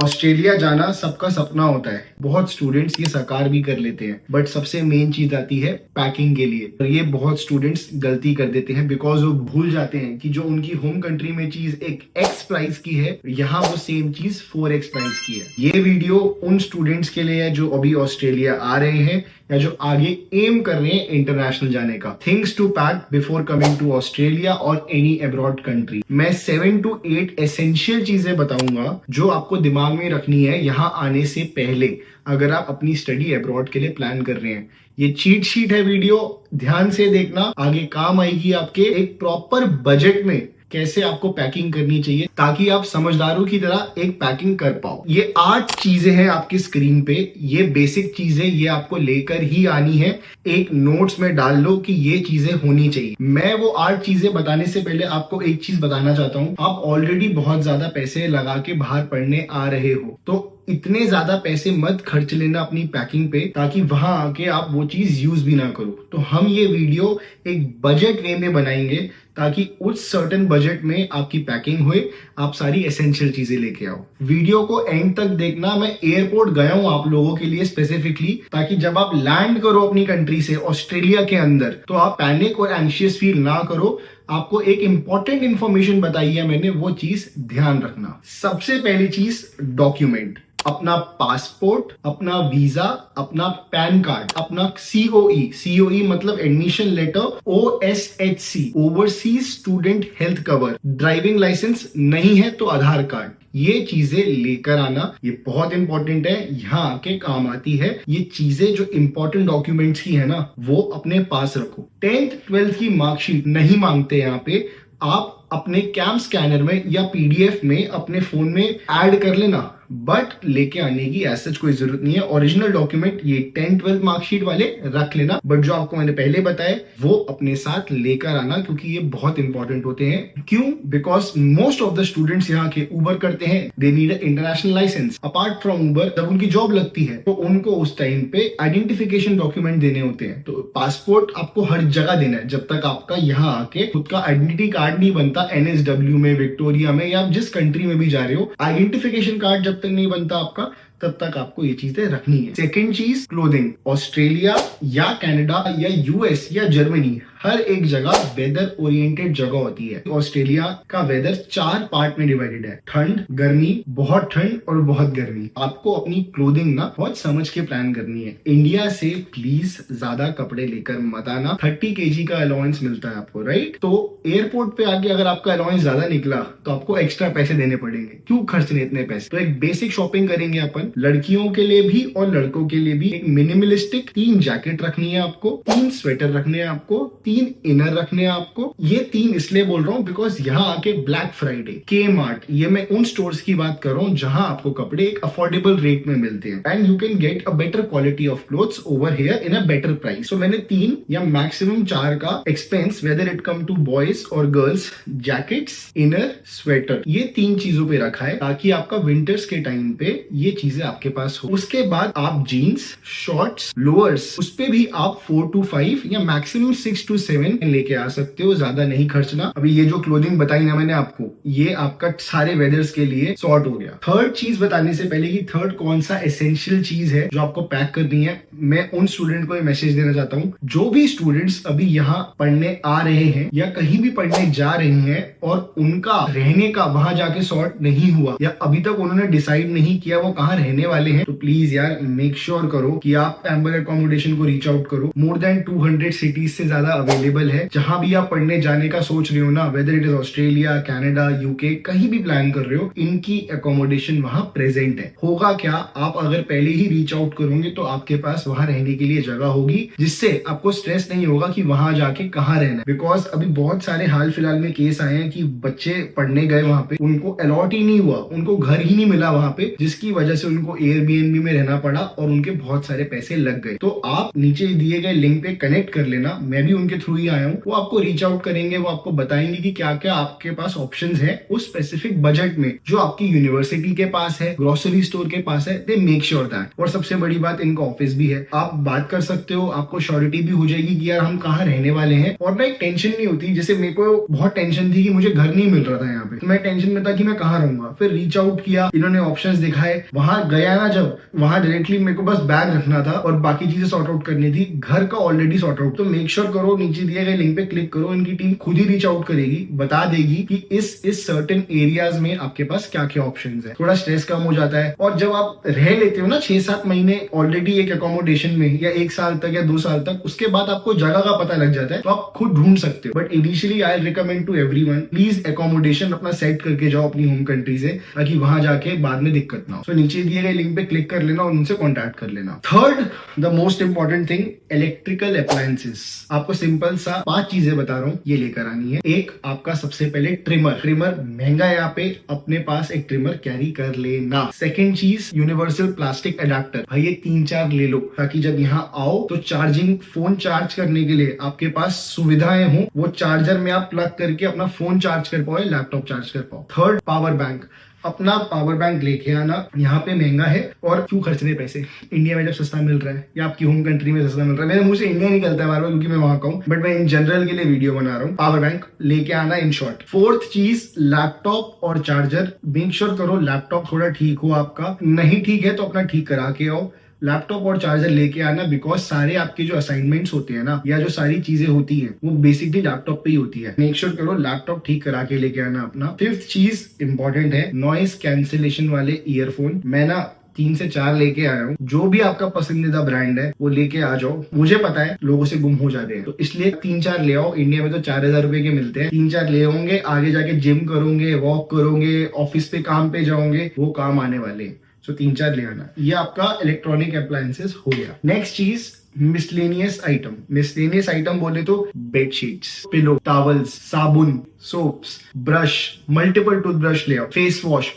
Australia जाना सबका सपना होता है, बहुत स्टूडेंट्स ये साकार भी कर लेते हैं, बट सबसे मेन चीज आती है पैकिंग के लिए। और ये बहुत स्टूडेंट्स गलती कर देते हैं बिकॉज वो भूल जाते हैं कि जो उनकी होम कंट्री में चीज एक एक्स प्राइस की है, यहाँ वो सेम चीज 4x प्राइस की है। ये वीडियो उन स्टूडेंट्स के लिए है जो अभी ऑस्ट्रेलिया आ रहे हैं या जो आगे एम कर रहे हैं इंटरनेशनल जाने का। Things to pack before coming to Australia और एनी अब्रॉड कंट्री। मैं 7 to 8 एसेंशियल चीजें बताऊंगा जो आपको दिमाग में रखनी है यहाँ आने से पहले, अगर आप अपनी स्टडी अब्रॉड के लिए प्लान कर रहे हैं। ये चीट शीट है वीडियो, ध्यान से देखना, आगे काम आएगी आपके एक प्रॉपर बजट में कैसे आपको पैकिंग करनी चाहिए ताकि आप समझदारों की तरह एक पैकिंग कर पाओ। ये 8 चीजें हैं आपकी स्क्रीन पे, ये बेसिक चीजें ये आपको लेकर ही आनी है। एक नोट्स में डाल लो कि ये चीजें होनी चाहिए। मैं वो 8 चीजें बताने से पहले आपको एक चीज बताना चाहता हूँ। आप ऑलरेडी बहुत ज्यादा पैसे लगा के बाहर पढ़ने आ रहे हो, तो इतने ज्यादा पैसे मत खर्च लेना अपनी पैकिंग पे ताकि वहां आके आप वो चीज यूज भी ना करो। तो हम ये वीडियो एक बजट वे में बनाएंगे ताकि उस सर्टेन बजट में आपकी पैकिंग हुए, आप सारी एसेंशियल चीजें लेके आओ। वीडियो को एंड तक देखना। मैं एयरपोर्ट गया हूं आप लोगों के लिए स्पेसिफिकली, ताकि जब आप लैंड करो अपनी कंट्री से ऑस्ट्रेलिया के अंदर तो आप पैनिक और एंशियस फील ना करो। आपको एक इंपॉर्टेंट इंफॉर्मेशन बताई है मैंने, वो चीज ध्यान रखना। सबसे पहली चीज डॉक्यूमेंट, अपना पासपोर्ट, अपना वीजा, अपना पैन कार्ड, अपना सीओई मतलब admission letter, OSHC overseas student health cover, driving licence नहीं है तो आधार कार्ड, ये चीजें लेकर आना। ये बहुत इंपॉर्टेंट है, यहाँ आके काम आती है। ये चीजें जो इंपॉर्टेंट डॉक्यूमेंट्स की है ना, वो अपने पास रखो। 10th 12th की मार्कशीट नहीं मांगते यहाँ पे, आप अपने कैम स्कैनर में या PDF में अपने फोन में ऐड कर लेना, बट लेके आने की ऐसा कोई जरूरत नहीं है। ओरिजिनल डॉक्यूमेंट ये 10th 12th मार्कशीट वाले रख लेना, बट जो आपको मैंने पहले बताया वो अपने साथ लेकर आना, क्योंकि ये बहुत इंपॉर्टेंट होते हैं। क्यों? Because most of the students यहाँ के उबर करते हैं, they need international licence. Apart from Uber, जब उनकी जॉब लगती है तो उनको उस टाइम पे आइडेंटिफिकेशन डॉक्यूमेंट देने होते हैं। तो पासपोर्ट आपको हर जगह देना है जब तक आपका यहाँ आके खुद का आइडेंटिटी कार्ड नहीं बनता। NSW में, विक्टोरिया में या जिस कंट्री में भी जा रहे हो, आइडेंटिफिकेशन कार्ड जब तक नहीं बनता आपका, तब तक आपको ये चीजें रखनी है। सेकेंड चीज, क्लोथिंग। ऑस्ट्रेलिया या कनाडा या US या जर्मनी, हर एक जगह वेदर ओरिएंटेड जगह होती है। ऑस्ट्रेलिया का वेदर 4 पार्ट में डिवाइडेड है, ठंड, गर्मी, बहुत ठंड और बहुत गर्मी। आपको अपनी क्लोथिंग ना बहुत समझ के प्लान करनी है। इंडिया से प्लीज ज्यादा कपड़े लेकर मत आना। 30 kg का अलाउंस मिलता है आपको, राइट? तो एयरपोर्ट पे आके अगर आपका अलाउंस ज्यादा निकला तो आपको एक्स्ट्रा पैसे देने पड़ेंगे। क्यों खर्चने इतने पैसे? तो एक बेसिक शॉपिंग करेंगे अपन, लड़कियों के लिए भी और लड़कों के लिए भी। एक मिनिमलिस्टिक 3 जैकेट रखनी है आपको, 3 स्वेटर रखने हैं आपको, 3 इनर रखने हैं आपको। ये 3 इसलिए बोल रहा हूँ बिकॉज यहाँ आके ब्लैक फ्राइडे, Kmart, ये मैं उन स्टोर्स की बात कर रहा हूँ जहां आपको कपड़े एक अफोर्डेबल रेट में मिलते हैं and you can get a better quality of clothes over here in a better price. तो मैंने 3 या मैक्सिमम 4 का expense, whether it come to boys और गर्ल्स, जैकेट्स, इनर, स्वेटर, ये 3 चीजों पे रखा है ताकि आपका विंटर्स के टाइम पे ये चीजें आपके पास हो। उसके बाद आप जीन्स, शॉर्ट्स, लोअर्स, उस पे भी आप 4 to 5 या मैक्सिमम 6 to 7 लेके आ सकते हो, ज्यादा नहीं खर्चना। अभी ये जो क्लोथिंग बताई ना मैंने आपको, ये आपका सारे वेदर्स के लिए सॉर्ट हो गया। थर्ड चीज बताने से पहले कि थर्ड कौन सा एसेंशियल चीज है जो आपको पैक करनी है, मैं उन स्टूडेंट को मैसेज देना चाहता हूँ जो भी स्टूडेंट्स अभी यहाँ पढ़ने आ रहे हैं या कहीं भी पढ़ने जा रहे हैं और उनका रहने का वहां जाके सॉर्ट नहीं हुआ या अभी तक उन्होंने डिसाइड नहीं किया वो कहाँ रहने वाले हैं, तो प्लीज यार मेक श्योर करो कि आप एम्बर अकोमोडेशन को रीच आउट करो। मोर देन 200 सिटीज से ज्यादा अवेलेबल है। जहां भी आप पढ़ने जाने का सोच रहे हो ना, weather it is Australia, Canada, UK, कहीं भी प्लान कर रहे हो, इनकी अकोमोडेशन वहां प्रेजेंट है। होगा क्या, आप अगर पहले ही रीच आउट करोगे तो आपके पास वहां रहने के लिए जगह होगी, जिससे आपको स्ट्रेस नहीं होगा कि वहां जाके कहाँ रहना। बिकॉज अभी बहुत सारे हाल फिलहाल में केस आए हैं कि बच्चे पढ़ने गए वहां पे, उनको अलॉट ही नहीं हुआ, उनको घर ही नहीं मिला वहां पे, जिसकी वजह से उनको Airbnb में रहना पड़ा और उनके बहुत सारे पैसे लग गए। तो आप नीचे दिए गए लिंक पे कनेक्ट कर लेना, मैं भी उनके थ्रू ही आया हूँ, वो आपको रीच आउट करेंगे, वो आपको बताएंगे कि क्या क्या आपके पास ऑप्शंस है उस स्पेसिफिक बजट में जो आपकी यूनिवर्सिटी के पास है, ग्रोसरी स्टोर के पास है। They make sure that. और सबसे बड़ी बात, इनका ऑफिस भी है, आप बात कर सकते हो, आपको श्योरिटी भी हो जाएगी कि यार हम कहाँ रहने वाले हैं। और ना एक टेंशन नहीं होती, जैसे मेरे को बहुत टेंशन थी कि मुझे घर नहीं मिल रहा था यहाँ पे, तो मैं टेंशन में था कि मैं कहाँ रहूंगा। फिर रीच आउट किया, इन्होंने ऑप्शंस दिखाए, वहां गया ना, जब वहां डायरेक्टली मेरे को बस बैग रखना था और बाकी चीजें सॉर्ट आउट करनी थी, घर का ऑलरेडी सॉर्ट आउट। तो मेक श्योर करो, नीचे दिए गए लिंक पे क्लिक करो, इनकी टीम खुद ही रीच आउट करेगी, बता देगी कि इस सर्टेन एरियाज में आपके पास क्या क्या ऑप्शंस है। थोड़ा स्ट्रेस कम हो जाता है। और जब आप रह लेते हो ना 6-7 महीने ऑलरेडी एक अकोमोडेशन में, या 1 साल तक या 2 साल तक, उसके बाद आपको जगह का पता लग जाता है, तो आप खुद ढूंढ सकते हो। But initially I recommend to everyone, please accommodation अपना सेट करके जाओ अपनी होम कंट्री से, ताकि वहां जाके बाद में दिक्कत ना हो। तो नीचे दिए गए लिंक पे क्लिक कर लेना और उनसे कॉन्टैक्ट कर लेना। Third, the most important thing, electrical appliances. आपको सिंपल सा 5 चीजें बता रहा हूँ, ये लेकर आनी है। एक, आपका सबसे पहले ट्रिमर महंगा है, यहाँ पे अपने पास एक ट्रिमर कैरी कर लेना। सेकंड चीज, यूनिवर्सल प्लास्टिक अडेप्टर। भाई ये 3-4 ले लो, ताकि जब यहाँ आओ तो चार्जिंग, फोन चार्ज करने के लिए आपके पास सुविधाएं हो, वो चार्जर में आप प्लग करके अपना फोन चार्ज कर पाओ, लैपटॉप चार्ज कर पाओ। Third, power bank. अपना पावर बैंक लेके आना, यहाँ पे महंगा है और क्यों खर्चने पैसे, इंडिया में जब सस्ता मिल रहा है या आपकी होम कंट्री में सस्ता मिल रहा है। मेरे मुंह से इंडिया निकलता है बार बार क्योंकि मैं वहां का हूँ, बट मैं इन जनरल के लिए वीडियो बना रहा हूँ। पावर बैंक लेके आना इन शॉर्ट। फोर्थ चीज, लैपटॉप और चार्जर। मेक श्योर करो लैपटॉप थोड़ा ठीक हो आपका, नहीं ठीक है तो अपना ठीक करा के आओ। लैपटॉप और चार्जर लेके आना, बिकॉज सारे आपके जो असाइनमेंट्स होते हैं ना, या जो सारी चीजें होती हैं, वो बेसिकली लैपटॉप पे ही होती है। मेक श्योर करो लैपटॉप ठीक करा के लेके आना अपना। फिफ्थ चीज इंपॉर्टेंट है, नॉइस कैंसिलेशन वाले ईयरफोन। मैं ना 3 से 4 लेके आया हूँ। जो भी आपका पसंदीदा ब्रांड है वो लेके आ जाओ। मुझे पता है लोगों से गुम हो जाते हैं, तो इसलिए 3-4 ले आओ। इंडिया में तो 4000 रुपए के मिलते हैं। 3-4 ले होंगे, आगे जाके जिम करोगे, वॉक करोगे, ऑफिस पे काम पे जाओगे, वो काम आने वाले हैं। सो 3-4 ले आना। ये आपका इलेक्ट्रॉनिक अप्लायंसेस हो गया। नेक्स्ट चीज, मिसलेनियस आइटम। मिसलेनियस आइटम बोले तो बेडशीट्स, पिलो, टॉवल्स, साबुन, सोप्स, ब्रश, मल्टीपल टूथब्रश ले आओ। फेस वॉश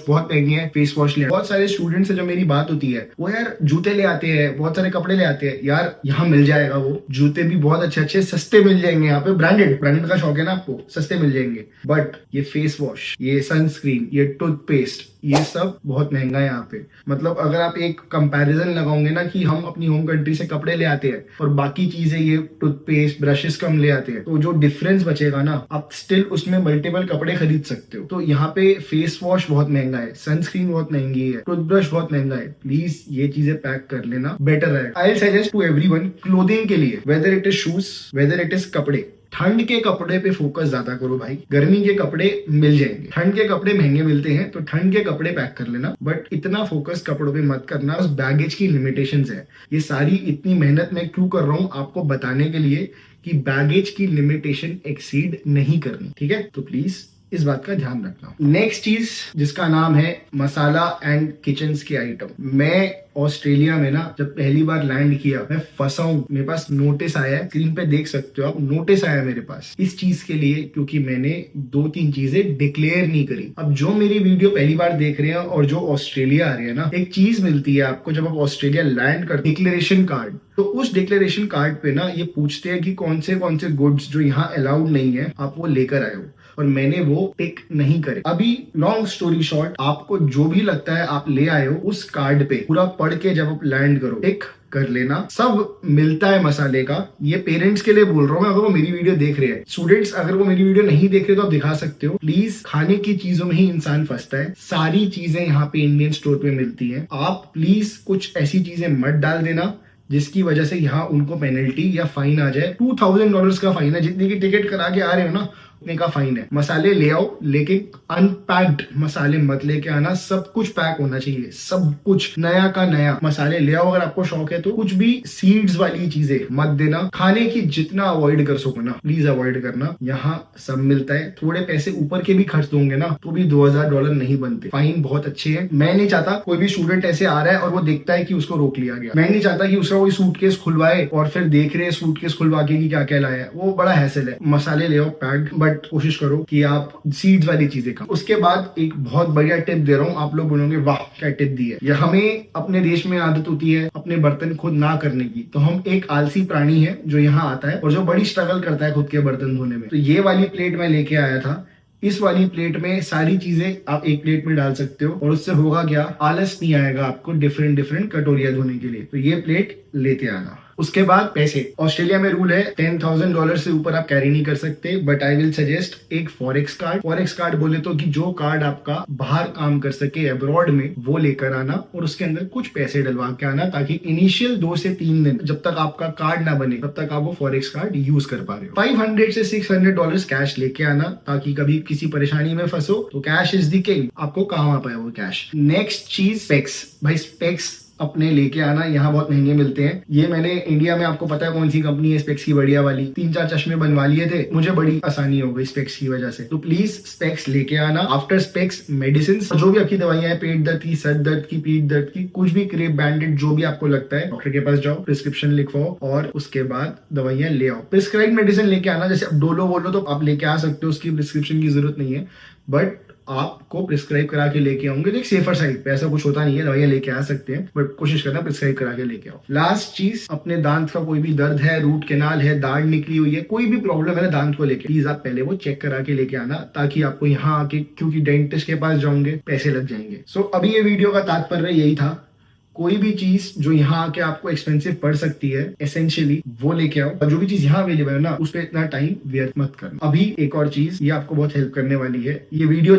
बहुत महंगे हैं, फेस वॉश ले आओ। बहुत सारे स्टूडेंट से जो मेरी बात होती है, वो यार जूते ले आते हैं, बहुत सारे कपड़े ले आते हैं। यार यहाँ मिल जाएगा, वो जूते भी बहुत अच्छे अच्छे सस्ते मिल जाएंगे यहाँ पे। ब्रांडेड का शौक है ना आपको, सस्ते मिल जाएंगे। बट ये फेस वॉश, ये सनस्क्रीन, ये टूथपेस्ट, ये सब बहुत महंगा है यहाँ पे। मतलब अगर आप एक कंपैरिजन लगाओगे ना कि हम अपनी होम कंट्री से कपड़े ले आते हैं और बाकी चीजें, ये टूथपेस्ट, ब्रशेस कम ले आते हैं, तो जो डिफरेंस बचेगा ना, आप स्टिल उसमें मल्टीपल कपड़े खरीद सकते हो। तो यहाँ पे फेस वॉश बहुत महंगा है, सनस्क्रीन बहुत महंगी है, टूथब्रश बहुत महंगा है। प्लीज ये चीजें पैक कर लेना, बेटर है। I suggest to everyone, clothing के लिए, whether it is shoes, whether it is कपड़े, ठंड के कपड़े पे फोकस ज्यादा करो भाई। गर्मी के कपड़े मिल जाएंगे, ठंड के कपड़े महंगे मिलते हैं, तो ठंड के कपड़े पैक कर लेना। बट इतना फोकस कपड़ों पे मत करना, उस बैगेज की लिमिटेशंस है। ये सारी इतनी मेहनत मैं क्यों कर रहा हूँ, आपको बताने के लिए कि बैगेज की लिमिटेशन एक्सीड नहीं करनी, ठीक है। तो प्लीज इस बात का ध्यान रखना। नेक्स्ट चीज जिसका नाम है मसाला एंड किचन के आइटम। मैं ऑस्ट्रेलिया में ना जब पहली बार लैंड किया, मैं फंसा हूं। मेरे पास नोटिस आया है, स्क्रीन पे देख सकते हो आप, नोटिस आया मेरे पास इस चीज के लिए, क्योंकि मैंने 2-3 चीजें डिक्लेयर नहीं करी। अब जो मेरी वीडियो पहली बार देख रहे हैं और जो ऑस्ट्रेलिया आ रहे हैं ना, एक चीज मिलती है आपको जब आप ऑस्ट्रेलिया लैंड कर, डिक्लेरेशन कार्ड। तो उस डिक्लेरेशन कार्ड पे ना ये पूछते हैं कि कौन से गुड्स जो यहाँ अलाउड नहीं है आप वो लेकर आए हो, और मैंने वो टिक नहीं करे। अभी लॉन्ग स्टोरी शॉर्ट, आपको जो भी लगता है आप ले आए हो, उस कार्ड पे पूरा पढ़ के जब आप लैंड करो टिक कर लेना। सब मिलता है मसाले का। ये पेरेंट्स के लिए बोल रहा हूँ, अगर वो मेरी वीडियो देख रहे हैं। स्टूडेंट्स अगर वो मेरी वीडियो नहीं देख रहे तो आप दिखा सकते हो। प्लीज, खाने की चीजों में ही इंसान फंसता है। सारी चीजें यहाँ पे इंडियन स्टोर पे मिलती है। आप प्लीज कुछ ऐसी चीजें मत डाल देना जिसकी वजह से यहाँ उनको पेनल्टी या फाइन आ जाए। $2000 का फाइन है, जितने की टिकट करा के आ रहे हो ना उतने का फाइन है। मसाले ले आओ, लेकिन अनपैक्ड मसाले मत लेके आना। सब कुछ पैक होना चाहिए, सब कुछ नया का नया मसाले ले आओ। अगर आपको शौक है तो कुछ भी सीड्स वाली चीजें मत देना। खाने की जितना अवॉइड कर सको ना प्लीज अवॉइड करना। यहाँ सब मिलता है। थोड़े पैसे ऊपर के भी खर्च दोगे ना तो भी $2000 नहीं बनते। फाइन बहुत अच्छे हैं। मैं नहीं चाहता कोई भी स्टूडेंट ऐसे आ रहा है और वो देखता है कि उसको रोक लिया गया। मैं नहीं चाहता कि उसका कोई सूटकेस खुलवाए और फिर देख रहे सूटकेस खुलवा के कि क्या क्या लाया है। वो बड़ा हैसल है। मसाले ले आओ पैक्ड, बट कोशिश करो कि आप सीड्स वाली चीजें खाओ। उसके बाद एक बहुत बढ़िया टिप दे रहा हूँ, आप लोग बोलोगे वाह क्या टिप दी है। ये हमें अपने देश में आदत होती है अपने बर्तन खुद ना करने की, तो हम एक आलसी प्राणी है जो यहाँ आता है और जो बड़ी स्ट्रगल करता है खुद के बर्तन धोने में। तो ये वाली प्लेट मैं लेके आया था। इस वाली प्लेट में सारी चीजें आप एक प्लेट में डाल सकते हो और उससे होगा क्या, आलस नहीं आएगा आपको डिफरेंट कटोरिया धोने के लिए। तो ये प्लेट लेते आना। उसके बाद पैसे, ऑस्ट्रेलिया में रूल है $10,000 से ऊपर आप कैरी नहीं कर सकते, बट आई विल सजेस्ट एक फॉरेक्स कार्ड। फॉरेक्स कार्ड बोले तो कि जो कार्ड आपका बाहर काम कर सके अब्रॉड में, वो लेकर आना और उसके अंदर कुछ पैसे डलवा के आना, ताकि इनिशियल 2 से 3 दिन जब तक आपका कार्ड ना बने तब तक आप वो फॉरेक्स कार्ड यूज कर पा रहे हो। $500 से $600 कैश लेके आना, ताकि कभी किसी परेशानी में फंसो तो कैश इज द किंग, आपको काम आ पाए वो कैश। नेक्स्ट चीज स्पेक्स। भाई स्पेक्स अपने लेके आना, यहाँ बहुत महंगे मिलते हैं। ये मैंने इंडिया में, आपको पता है कौन सी कंपनी है स्पेक्स की बढ़िया वाली, 3-4 चश्मे बनवा लिए थे, मुझे बड़ी आसानी हो गई स्पेक्स की वजह से। तो प्लीज स्पेक्स लेके आना। आफ्टर स्पेक्स मेडिसिन, जो भी आपकी दवाइयां हैं, पेट दर्द की, सर दर्द की, पीठ दर्द की, कुछ भी, क्रेप बैंडेड, जो भी आपको लगता है, डॉक्टर के पास जाओ, प्रिस्क्रिप्शन लिखवाओ और उसके बाद दवाइयां ले आओ। प्रिस्क्राइब मेडिसिन लेके आना, जैसे अब डोलो वोलो तो आप लेके आ सकते हो, उसकी प्रिस्क्रिप्शन की जरूरत नहीं है, बट आपको प्रिस्क्राइब करा के लेके आऊंगे, एक सेफर साइड पे। ऐसा कुछ होता नहीं है, दवाइयां लेके आ सकते हैं, बट कोशिश करना प्रिस्क्राइब करा के लेके आओ। लास्ट चीज, अपने दांत का कोई भी दर्द है, रूट कैनाल है, दाढ़ निकली हुई है, कोई भी प्रॉब्लम है ना दांत को लेके, प्लीज आप पहले वो चेक करा के लेके आना, ताकि आपको यहाँ आके, क्योंकि डेंटिस्ट के पास जाओगे पैसे लग जाएंगे। सो अभी ये वीडियो का तात्पर्य यही था, कोई भी चीज जो यहाँ आके आपको एक्सपेंसिव पड़ सकती है एसेंशियली, वो लेके आओ। और जो भी चीज यहाँ अवेलेबल है ना, उस पर इतना टाइम व्यर्थ मत करना। अभी एक और चीज, ये आपको बहुत हेल्प करने वाली है, ये वीडियो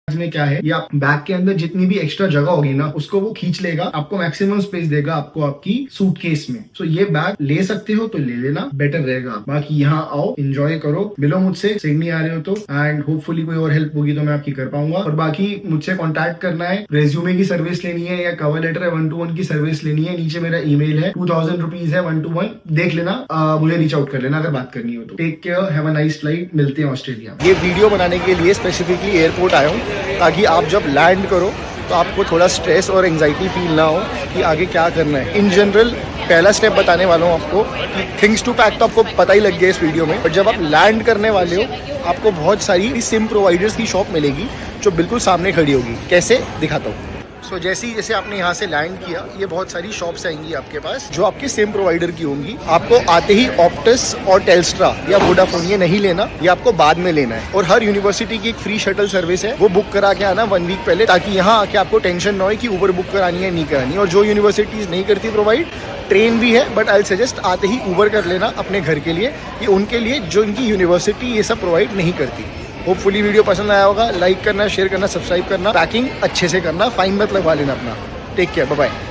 में क्या है, ये आप बैग के अंदर जितनी भी एक्स्ट्रा जगह होगी ना, उसको वो खींच लेगा, आपको मैक्सिमम स्पेस देगा आपको आपकी सूटकेस में। सो ये बैग ले सकते हो तो ले लेना, बेटर रहेगा। बाकी यहाँ आओ, एंजॉय करो, मिलो मुझसे, सिडनी आ रहे हो तो, एंड होपफुली कोई और हेल्प होगी तो मैं आपकी कर पाऊंगा। और बाकी मुझसे कॉन्टैक्ट करना है, रेज्यूमे की सर्विस लेनी है या कवर लेटर है 1-to-1 की सर्विस लेनी है, नीचे मेरा ईमेल है, 2000 रुपीज है 1-to-1, देख लेना, मुझे रीच आउट कर लेना अगर बात करनी हो तो। Take care, have a nice flight, मिलते हैं ऑस्ट्रेलिया। ये वीडियो बनाने के लिए स्पेसिफिकली एयरपोर्ट आया हूँ, ताकि आप जब लैंड करो तो आपको थोड़ा स्ट्रेस और एंजाइटी फील ना हो कि आगे क्या करना है। इन जनरल पहला स्टेप बताने वाला हूँ आपको कि थिंग्स टू पैक तो आपको पता ही लग गया इस वीडियो में, बट जब आप लैंड करने वाले हो आपको बहुत सारी सिम प्रोवाइडर्स की शॉप मिलेगी जो बिल्कुल सामने खड़ी होगी। कैसे, दिखाता हूँ। सो जैसे आपने यहाँ से लैंड किया, ये बहुत सारी शॉप्स आएंगी आपके पास जो आपके सिम प्रोवाइडर की होंगी। आपको आते ही ऑप्टस और टेल्स्ट्रा या वोडाफोन ये नहीं लेना, ये आपको बाद में लेना है। और हर यूनिवर्सिटी की एक फ्री शटल सर्विस है, वो बुक करा के आना 1 वीक पहले, ताकि यहाँ आके आपको टेंशन ना हो कि उबर बुक करानी है नहीं करानी। और जो यूनिवर्सिटीज नहीं करती प्रोवाइड, ट्रेन भी है, बट आई सजेस्ट आते ही उबर कर लेना अपने घर के लिए, ये उनके लिए जो इनकी यूनिवर्सिटी ये सब प्रोवाइड नहीं करती। होपफुली वीडियो पसंद आया होगा, लाइक करना, शेयर करना, सब्सक्राइब करना, पैकिंग अच्छे से करना, फाइन मत लगवा लेना अपना। Take care, bye bye.